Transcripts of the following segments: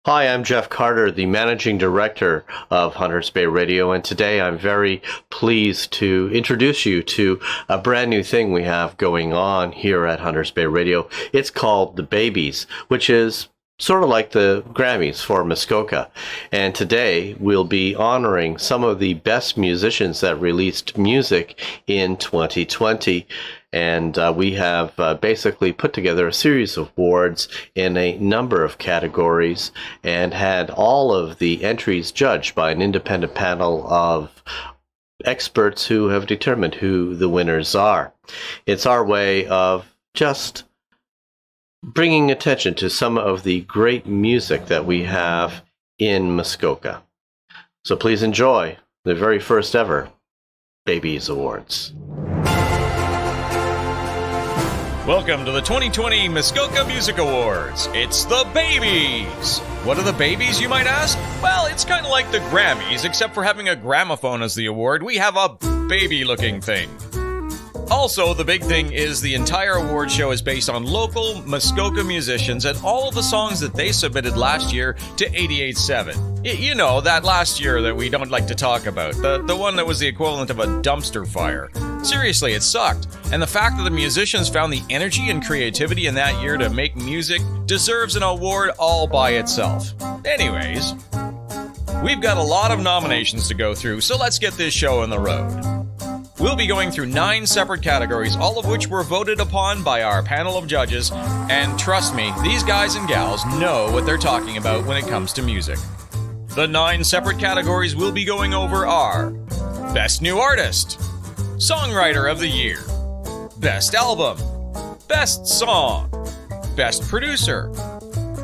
Hi, I'm Jeff Carter, the Managing Director of Hunters Bay Radio, and today I'm very pleased to introduce you to a brand new thing we have going on here at Hunters Bay Radio. It's called the Baybys, which is sort of like the Grammys for Muskoka. And today we'll be honoring some of the best musicians that released music in 2020. And we have basically put together a series of awards in a number of categories and had all of the entries judged by an independent panel of experts who have determined who the winners are. It's our way of just bringing attention to some of the great music that we have in Muskoka. So please enjoy the very first ever Baybys Awards. Welcome to the 2020 Muskoka Music Awards. It's the Baybys. What are the Baybys, you might ask? Well, it's kind of like the Grammys, except for having a gramophone as the award, we have a baby-looking thing. Also, the big thing is the entire award show is based on local Muskoka musicians and all of the songs that they submitted last year to 88.7. You know, that last year that we don't like to talk about. The one that was the equivalent of a dumpster fire. Seriously, it sucked. And the fact that the musicians found the energy and creativity in that year to make music deserves an award all by itself. Anyways, we've got a lot of nominations to go through, so let's get this show on the road. We'll be going through 9 separate categories, all of which were voted upon by our panel of judges, and trust me, these guys and gals know what they're talking about when it comes to music. The 9 separate categories we'll be going over are Best New Artist, Songwriter of the Year, Best Album, Best Song, Best Producer,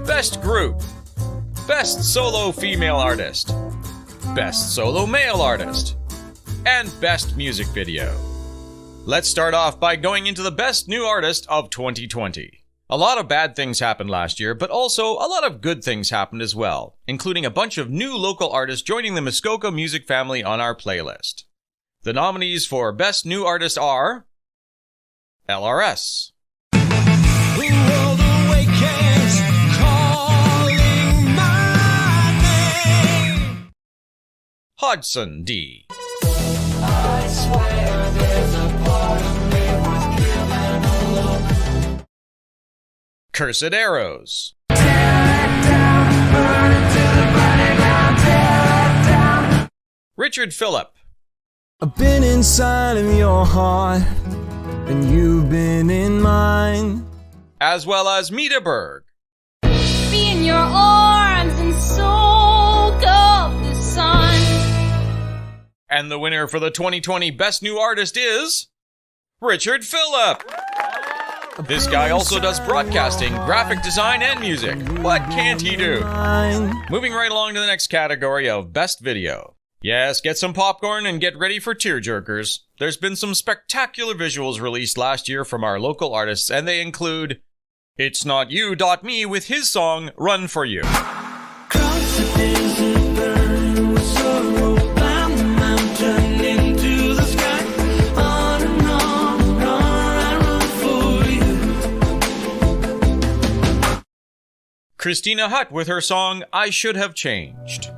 Best Group, Best Solo Female Artist, Best Solo Male Artist, and Best Music Video. Let's start off by going into the Best New Artist of 2020. A lot of bad things happened last year, but also a lot of good things happened as well, including a bunch of new local artists joining the Muskoka music family on our playlist. The nominees for Best New Artist are LRS, Hodson D, I swear there's a part of me worth giving a look. Cursed Arrows, Richard Phillip, I've been inside of your heart, and you've been in mine. as well as Mita Berg, Be in your arms and soak up the sun. and the winner for the 2020 Best New Artist is Richard Phillip. This guy also does broadcasting, graphic design, and music. What can't he do? Moving right along to the next category of Best Video. Yes, get some popcorn and get ready for tearjerkers. There's been some spectacular visuals released last year from our local artists, and they include It's Not You Me with his song Run For You, Cross the desert, burn with sorrow, climb the mountain into the sky. On and on, I run for you. Christina Hutt with her song I Should Have Changed,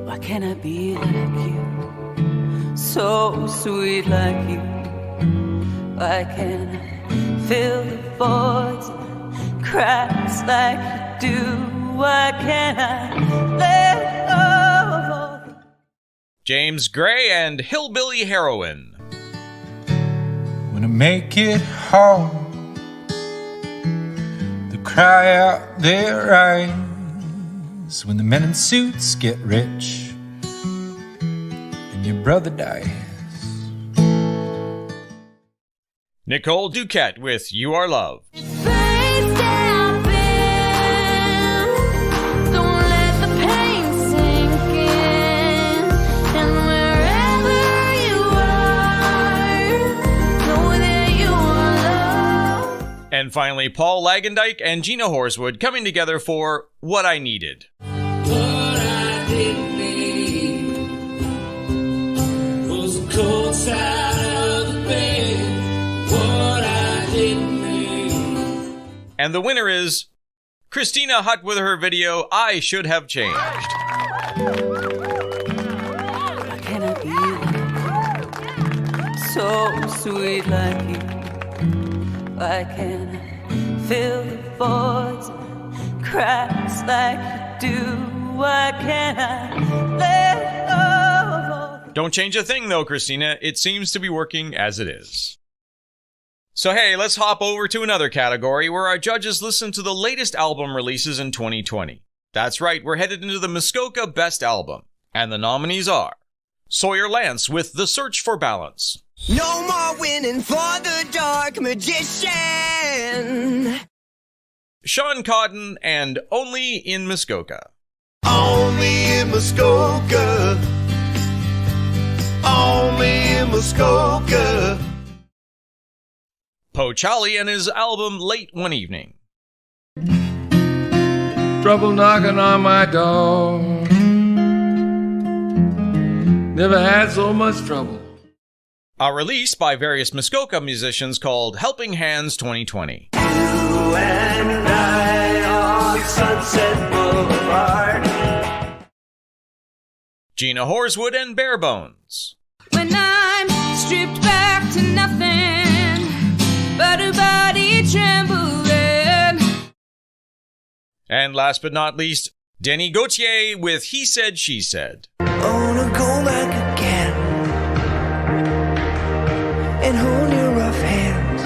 Why can't I be like you? So sweet like you. Why can't I fill the voids and cracks like you do? Why can't I let go of all the James Gray and Hillbilly Heroine, When I make it home, the cry out their eyes. When the men in suits get rich and your brother dies. Nicole Duquette with You Are Loved, Face down, bend. Don't let the pain sink in. And wherever you are, know that you are loved. and finally Paul Lagendijk and Gina Horswood coming together for What I Needed. What I didn't need was the cold side of the bed. What I didn't need. And the winner is Christina Hutt with her video, I Should Have Changed. Can I be like you? So sweet like you. Why can't I fill the voids and cracks like you do? Why can't I let go of all? Don't change a thing though, Christina. It seems to be working as it is. So hey, let's hop over to another category where our judges listen to the latest album releases in 2020. That's right, we're headed into the Muskoka Best Album. And the nominees are Sawyer Lance with The Search for Balance. No more winning for the dark magician. Sean Cotton and Only in Muskoka. Only in Muskoka. Only in Muskoka. Poe Charlie and his album Late One Evening. Trouble knocking on my door. Never had so much trouble. A release by various Muskoka musicians called Helping Hands 2020. You and I on Sunset Boulevard. Gina Horswood and Bare Bones. When I'm stripped back to nothing but a body trembling. And last but not least, Denny Gauthier with He Said, She Said. Wanna go back again and hold your rough hands.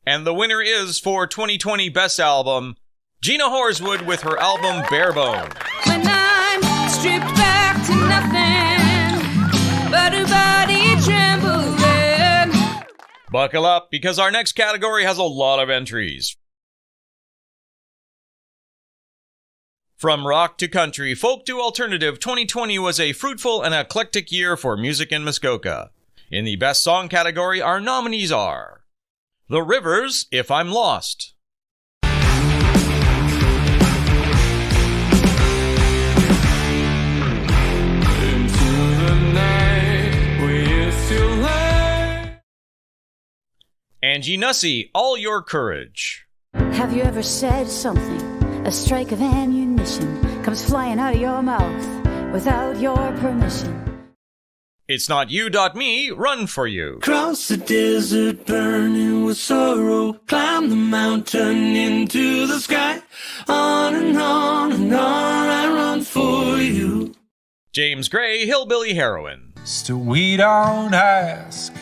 And the winner is for 2020 Best Album, Gina Horswood with her album Bare Bones. When I'm stripped back to nothing but a body trembling. Buckle up, because our next category has a lot of entries. From rock to country, folk to alternative, 2020 was a fruitful and eclectic year for music in Muskoka. In the Best Song category, our nominees are The Rivers, If I'm Lost. Angie Nussey, All Your Courage. Have you ever said something? A strike of ammunition comes flying out of your mouth without your permission. It's Not You.me, Run For You. Cross the desert burning with sorrow. Climb the mountain into the sky. On and on and on I run for you. James Gray, Hillbilly Heroine. Still we don't ask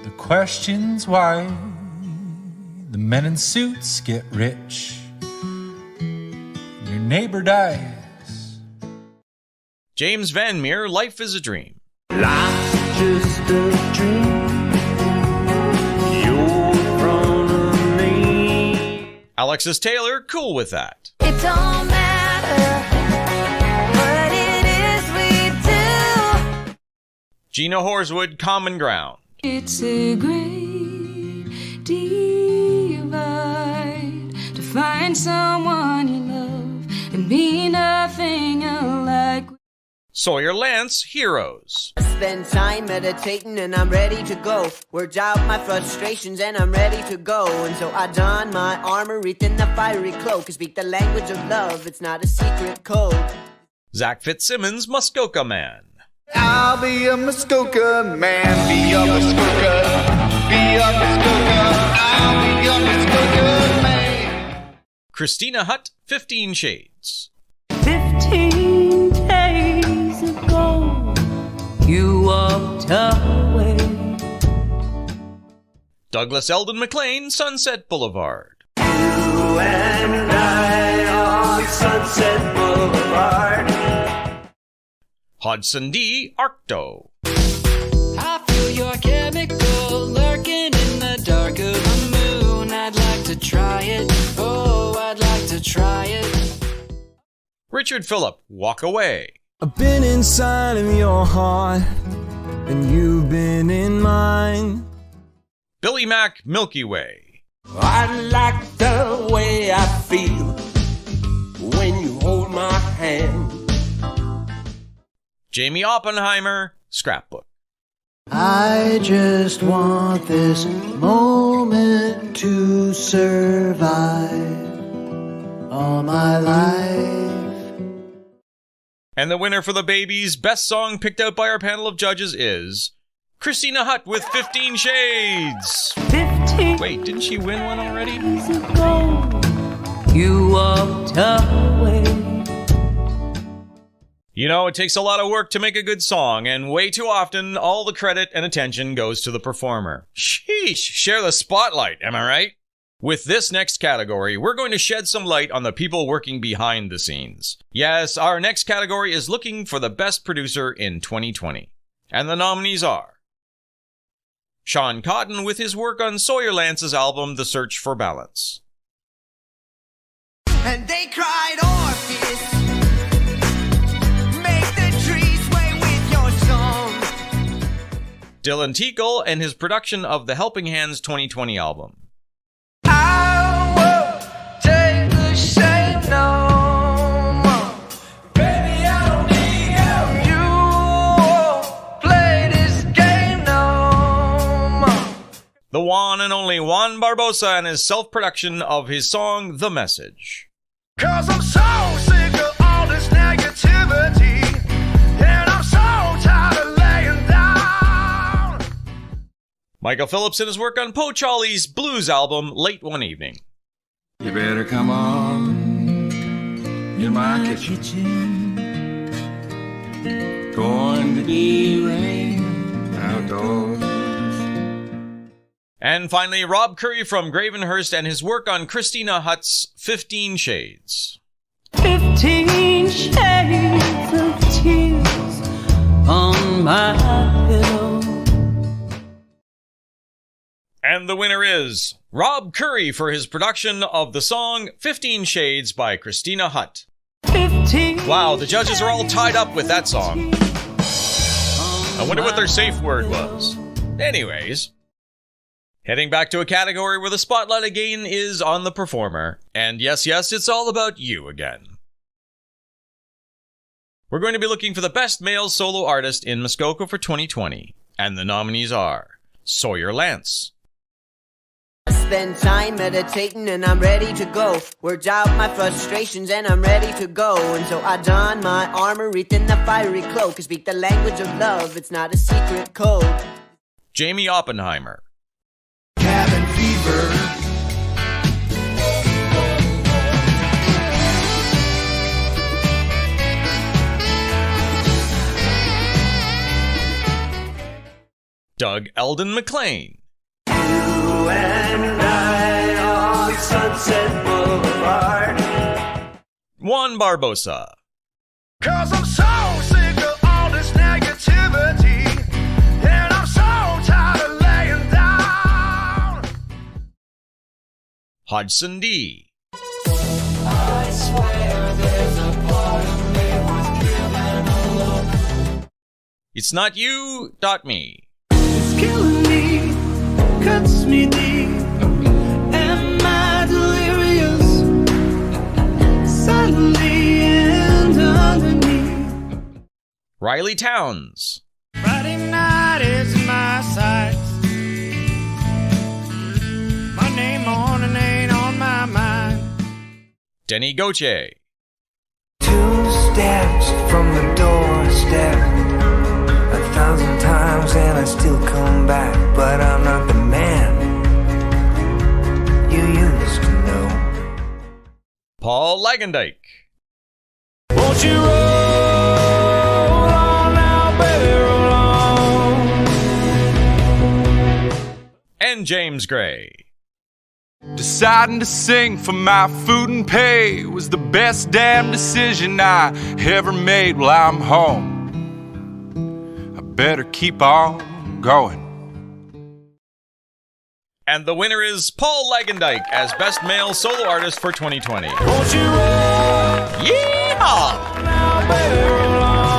the questions why the men in suits get rich, your neighbor dies. James Van Meer, Life is a Dream. Life's just a dream. You're in front of me. Alexis Taylor, Cool With That. It don't matter what it is we do. Gina Horswood, Common Ground. It's a great divide to find someone you love and be nothing alike. Sawyer Lance, Heroes. Spend time meditating and I'm ready to go. Worked out my frustrations and I'm ready to go. And so I don my armor, wreathed in the fiery cloak. I speak the language of love, it's not a secret code. Zach Fitzsimmons, Muskoka Man. I'll be a Muskoka man. Be a Muskoka. Be a Muskoka. I'll be a Muskoka man. Christina Hutt, 15 Shades. 15 days ago, you walked away. Douglas Eldon McLean, Sunset Boulevard. You and I on Sunset Boulevard. Hodson D, Arcto. I feel your chemical lurking in the dark of the moon. I'd like to try it. Oh, I'd like to try it. Richard Phillip, Walk Away. I've been inside of your heart, and you've been in mine. Billy Mack, Milky Way. I like the way I feel when you hold my hand. Jamie Oppenheimer, Scrapbook. I just want this moment to survive all my life. And the winner for the Baybys' best song picked out by our panel of judges is Christina Hutt with 15 Shades. 15 Wait, didn't she win one already? years ago, you walked away. You know, it takes a lot of work to make a good song, and way too often, all the credit and attention goes to the performer. Sheesh, share the spotlight, am I right? With this next category, we're going to shed some light on the people working behind the scenes. Yes, our next category is looking for the best producer in 2020. And the nominees are Sean Cotton with his work on Sawyer Lance's album, The Search for Balance. And they cried, Orpheus, make the trees sway with your song. Dylan Teakle and his production of the Helping Hands 2020 album. I won't take the shame no more. Baby, I don't need help. You won't play this game no more. The one and only Juan Barbosa and his self-production of his song, The Message. 'Cause I'm so sick of all this negativity, and I'm so tired of laying down. Michael Phillips and his work on Poe Charlie's blues album, Late One Evening. You better come on in my kitchen. Going to be rain outdoors. And finally, Rob Curry from Gravenhurst and his work on Christina Hutt's 15 Shades. 15 shades of tears on my pillow. And the winner is Rob Curry for his production of the song 15 Shades by Christina Hutt. 15 Wow, the judges are all tied up with that song. I wonder what their safe word was. Anyways, heading back to a category where the spotlight again is on the performer. And yes, it's all about you again. We're going to be looking for the best male solo artist in Muskoka for 2020. And the nominees are Sawyer Lance, Spend time meditating and I'm ready to go. Worked out my frustrations and I'm ready to go. And so I don my armor, wreathed in the fiery cloak. I speak the language of love, it's not a secret code. Jamie Oppenheimer, Cabin fever. Doug Eldon McLean, You and I on Sunset Boulevard. Juan Barbosa, 'Cause I'm so sick of all this negativity, and I'm so tired of laying down. Hodgson D, I swear there's a part of me was driven alone. It's Not You, Me. It's killing me, cuts me deep. Am I delirious? Suddenly and underneath. Riley Towns, Friday night is my sight. My name on and ain't on my mind. Denny Goche, 2 steps from the doorstep. 1,000 times and I still come back, but I'm not the man you used to know. Paul Lagendijk, Won't you roll on now, baby, roll on. and James Gray. Deciding to sing for my food and pay was the best damn decision I ever made. Well, I'm home. I better keep on going. And the winner is Paul Lagendijk as Best Male Solo Artist for 2020. Won't you roll Yeehaw! now, baby, roll on.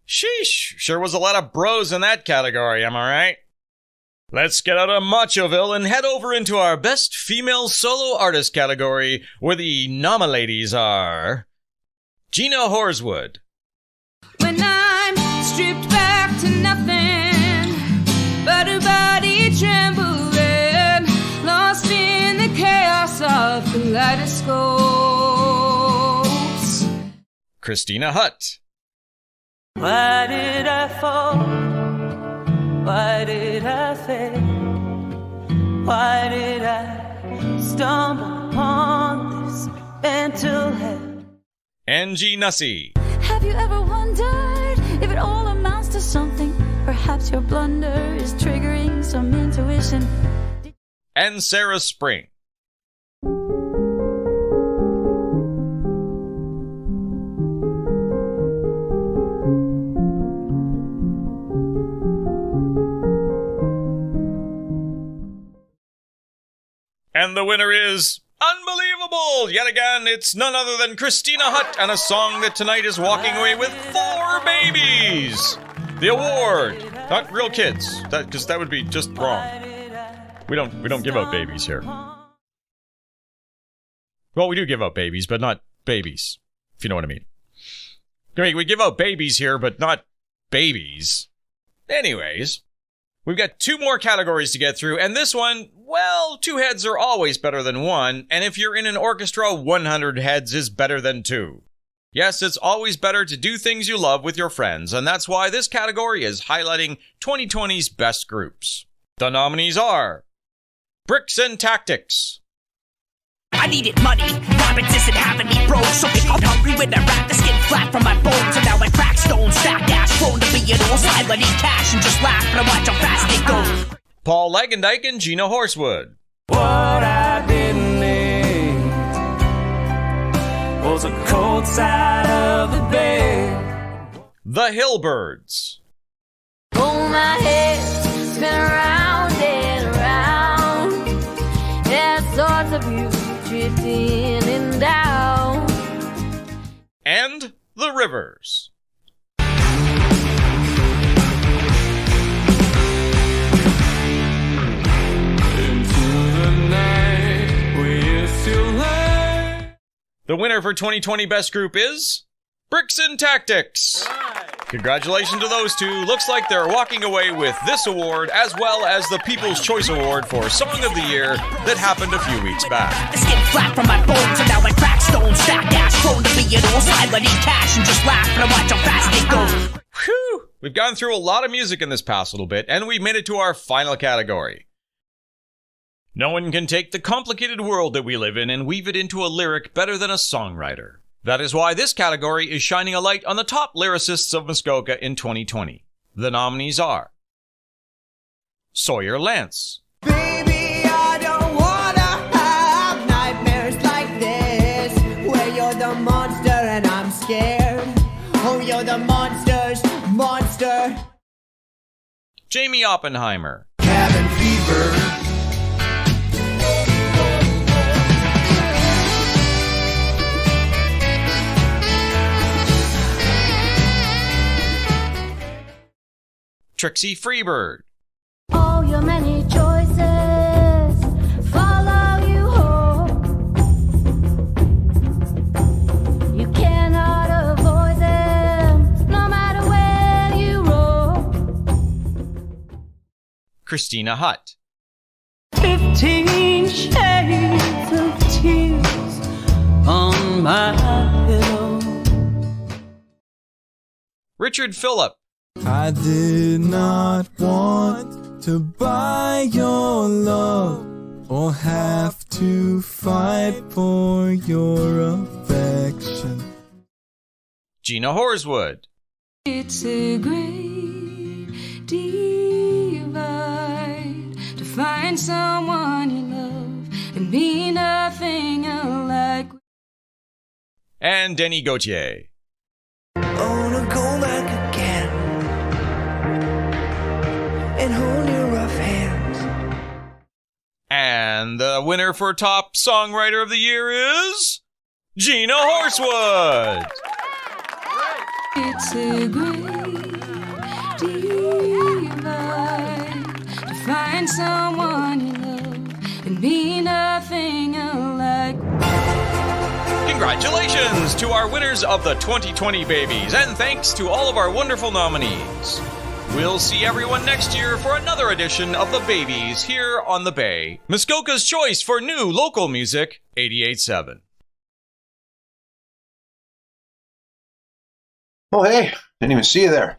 Sheesh, sure was a lot of bros in that category, am I right? Let's get out of Machoville and head over into our Best Female Solo Artist category, where the nominators are Gina Horswood, When I'm stripped back to nothing but a body telescopes. Christina Hutt. Why did I fall? Why did I fail? Why did I stumble upon this mental hell? Angie Nussey. Have you ever wondered if it all amounts to something? Perhaps your blunder is triggering some intuition. And Sarah Spring. And the winner is unbelievable! Yet again, it's none other than Christina Hutt and a song that tonight is walking away with 4 babies! The award! Not real kids, because that would be just wrong. We don't give out babies here. Well, we do give out babies, but not babies, if you know what I mean. I mean, we give out babies here, but not babies. Anyways, we've got 2 more categories to get through, and this one, well, 2 heads are always better than 1, and if you're in an orchestra, 100 heads is better than 2. Yes, it's always better to do things you love with your friends, and that's why this category is highlighting 2020's best groups. The nominees are Bricks and Tactics. I needed money, rhyming isn't having me broke. So I'm hungry when I rap the skin flat from my bones. And now I crack stones, stack ash, prone to be an old silent, eat cash and just laugh. But I watch how fast it goes. Paul Lagendijk and Gina Horsewood. What I didn't need was a cold side of the bed. The Hillbirds. Oh, my head spin around and around. There's sorts of you drifting and down. And The Rivers. The winner for 2020 Best Group is Bricks and Tactics. Congratulations to those 2. Looks like they're walking away with this award as well as the People's Choice Award for Song of the Year that happened a few weeks back. The skin flat from my bones, and now I crack stones, stack ash, prone to be an old silent, eat cash and just laugh. But I watch how fast it goes. Whew! We've gone through a lot of music in this past little bit, and we've made it to our final category. No one can take the complicated world that we live in and weave it into a lyric better than a songwriter. That is why this category is shining a light on the top lyricists of Muskoka in 2020. The nominees are Sawyer Lance. Baby, I don't wanna have nightmares like this, where you're the monster and I'm scared. Oh, you're the monster's monster. Jamie Oppenheimer. Cabin fever. Trixie Freebird. All your many choices follow you home. You cannot avoid them, no matter where you roam. Christina Hutt. 15 shades of tears on my pillow. Richard Phillip. I did not want to buy your love or have to fight for your affection. Gina Horsewood. It's a great divide to find someone you love and be nothing alike. And Denny Gauthier. Wanna go back again and hold your rough hands. And the winner for Top Songwriter of the Year is Gina Horsewood. It's a great divide to find someone you love and be nothing alike. Congratulations to our winners of the 2020 Babies, and thanks to all of our wonderful nominees. We'll see everyone next year for another edition of the Babies here on the Bay, Muskoka's choice for new local music, 88.7. Oh, hey, didn't even see you there.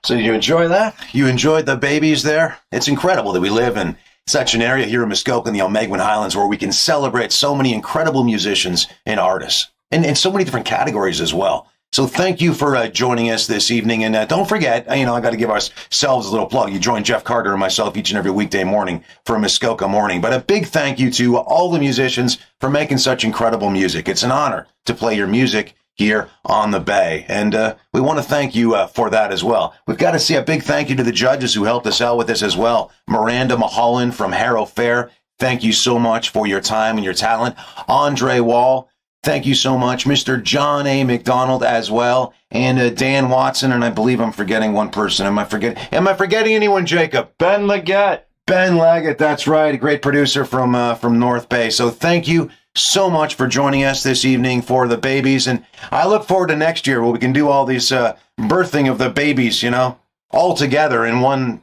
So did you enjoy that? You enjoyed the Baybys there? It's incredible that we live in such an area here in Muskoka in the Omeguin Highlands where we can celebrate so many incredible musicians and artists and so many different categories as well. So thank you for joining us this evening. And don't forget, I got to give ourselves a little plug. You join Jeff Carter and myself each and every weekday morning for Muskoka Morning. But a big thank you to all the musicians for making such incredible music. It's an honor to play your music here on the Bay. And we want to thank you for that as well. We've got to say a big thank you to the judges who helped us out with this as well. Miranda Mulholland from Harrow Fair, thank you so much for your time and your talent. Andre Wall, thank you so much. Mr. John A. McDonald as well. And Dan Watson, and I believe I'm forgetting one person. Am I forgetting anyone, Jacob? Ben Leggett. Ben Leggett, that's right. A great producer from North Bay. So thank you so much for joining us this evening for the Baybys. And I look forward to next year where we can do all these birthing of the Baybys, all together in one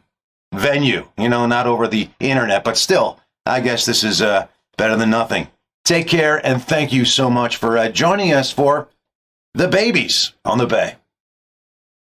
venue, not over the internet. But still, I guess this is better than nothing. Take care, and thank you so much for joining us for the Baybys on the Bay.